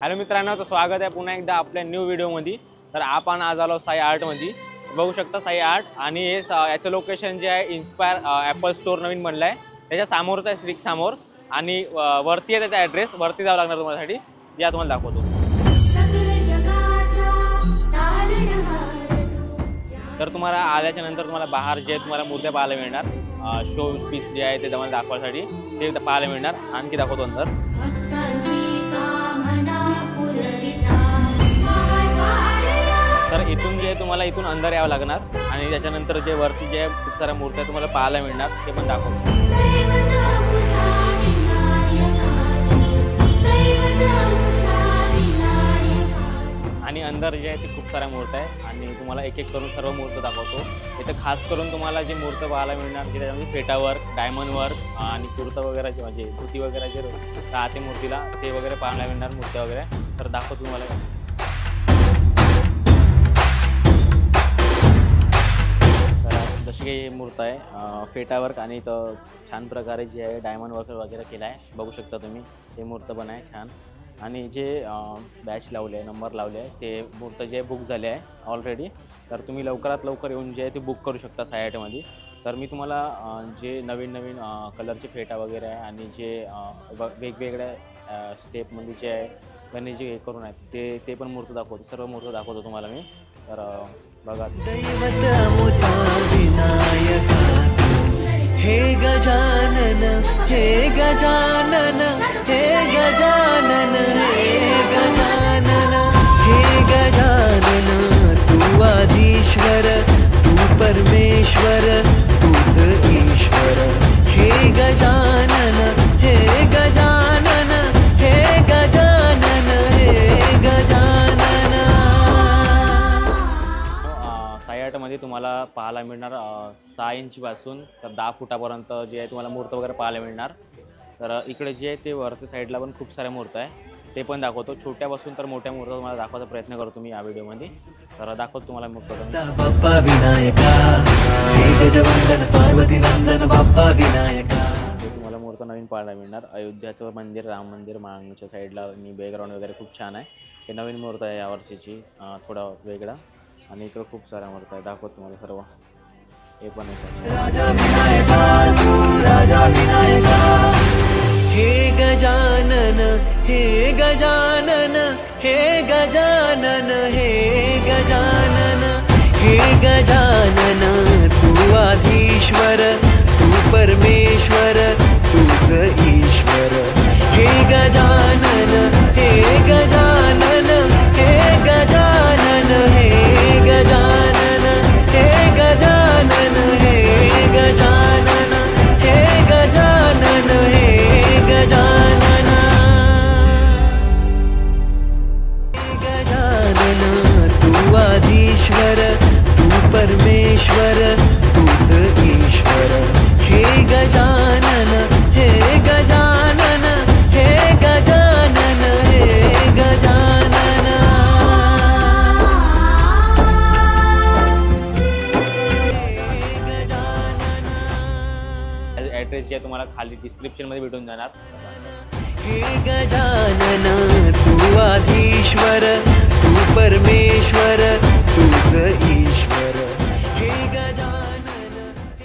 Hello मित्रांनो, तर स्वागत आहे पुन्हा एकदा आपल्या न्यू व्हिडिओमध्ये। तर आपण आज आलो साई आर्टमध्ये। बघू शकता साई आर्ट आणि हे याचं लोकेशन जे आहे इन्स्पायर ॲपल स्टोर नवीन बनलं आहे, त्याच्या समोरच आहे, स्ट्रीट समोर। आणि वरती आहे त्याचा ॲड्रेस, वरती जावं लागणार तुम्हालासाठी। या तुम्हाला दाखवतो। तर तुम्हाला आल्याच्या नंतर तुम्हाला बाहेर जे तुम्हाला मूर्त्या पाहायला मिळणार, शो पीस जे आहे ते तुम्हाला दाखवायसाठी ते पाहायला मिळणार। आणखी दाखवतो अंदर। तर इथून जे तुम्हाला इथून अंदर यावं लागणार आणि त्याच्यानंतर जे वरती जे खूप साऱ्या मूर्त्या तुम्हाला पाहायला मिळणार ते पण दाखवतो। आणि अंदर जे आहे ते खूप साऱ्या मूर्त्या आहे आणि तुम्हाला एक एक करून सर्व मूर्त दाखवतो। इथं खास करून तुम्हाला जे मूर्त पाहायला मिळणार की त्याच्यामध्ये फेटा वर्क, डायमंड वर्क आणि कुर्ता वगैरे जे म्हणजे धोती वगैरे जे राहते मूर्तीला ते वगैरे पाहायला मिळणार मूर्त्या वगैरे। तर दाखवतो तुम्हाला। जशी काही मूर्त आहे फेटा वर्क आणि तर छान प्रकारे जे आहे डायमंड वर्क वगैरे केलं आहे, बघू शकता तुम्ही। ते मूर्त पण आहे छान आणि जे बॅच लावले आहे, नंबर लावले आहे, ते मूर्त जे बुक झाले आहे ऑलरेडी। तर तुम्ही लवकरात लवकर येऊन जे आहे ते बुक करू शकता साई आर्टमध्ये। तर मी तुम्हाला जे नवीन नवीन कलरचे फेटा वगैरे आहे आणि जे वेगवेगळ्या स्टेपमध्ये जे आहे गणेश जे हे करून आहेत ते पण मूर्त दाखवतो, सर्व मूर्त दाखवतो तुम्हाला मी। तर बघा। हे गजानन हे गजानन हे गजानन हे गजानन हे गजानन, तू आधीश्वर तू परमेश्वर तूच ईश्वर। हे गजानन हे गजानन हे गजानन हे गजानन। साई आर्टमध्ये तुम्हाला पाहायला मिळणार 6 इंचपासून तर 10 फुटापर्यंत जे आहे तुम्हाला मूर्त वगैरे पाहायला मिळणार। तर इकडे जे आहे ते वरती साईडला पण खूप साऱ्या मूर्त आहे, ते पण दाखवतो। छोट्यापासून तर मोठ्या मूर्त तुम्हाला दाखवायचा प्रयत्न करतो मी या व्हिडिओमध्ये। तर दाखवतो तुम्हाला मूर्त। बाप्पा विनायका हे गजवंदन पार्वती नंदन बाप्पा विनायका। तुम्हाला मूर्त नवीन पाहायला मिळणार। अयोध्याचं मंदिर, राम मंदिर मागच्या साईडला आणि बॅकग्राऊंड वगैरे खूप छान आहे। हे नवीन मूर्त आहे यावर्षीची, थोडा वेगळा। आणि इकडे खूप साऱ्या मूर्त आहे, दाखवतो तुम्हाला सर्व। हे पण आहे राजा विनायका तू राजा विनायका। हे गजानन हे गजानन हे गजानन हे गजानन हे गजानन, तू आधीश्वर तू परमेश्वर तूच ईश्वर। हे गजानन हे गजानन हे गजानन हे गजानन हे गजानन हे गजानन हे गजानन हे गजानन हे गजानन, तू आधीश्वर तू परमेश्वर तूच ईश्वर। हे गजानन हे गजानन हे गजानन हे गजानन। ॲड्रेस जे तुम्हाला खाली डिस्क्रिप्शनमध्ये भेटून जाणार। हे गजानन तू आधीश्वर तू परमेश्वर तूच ईश्वर।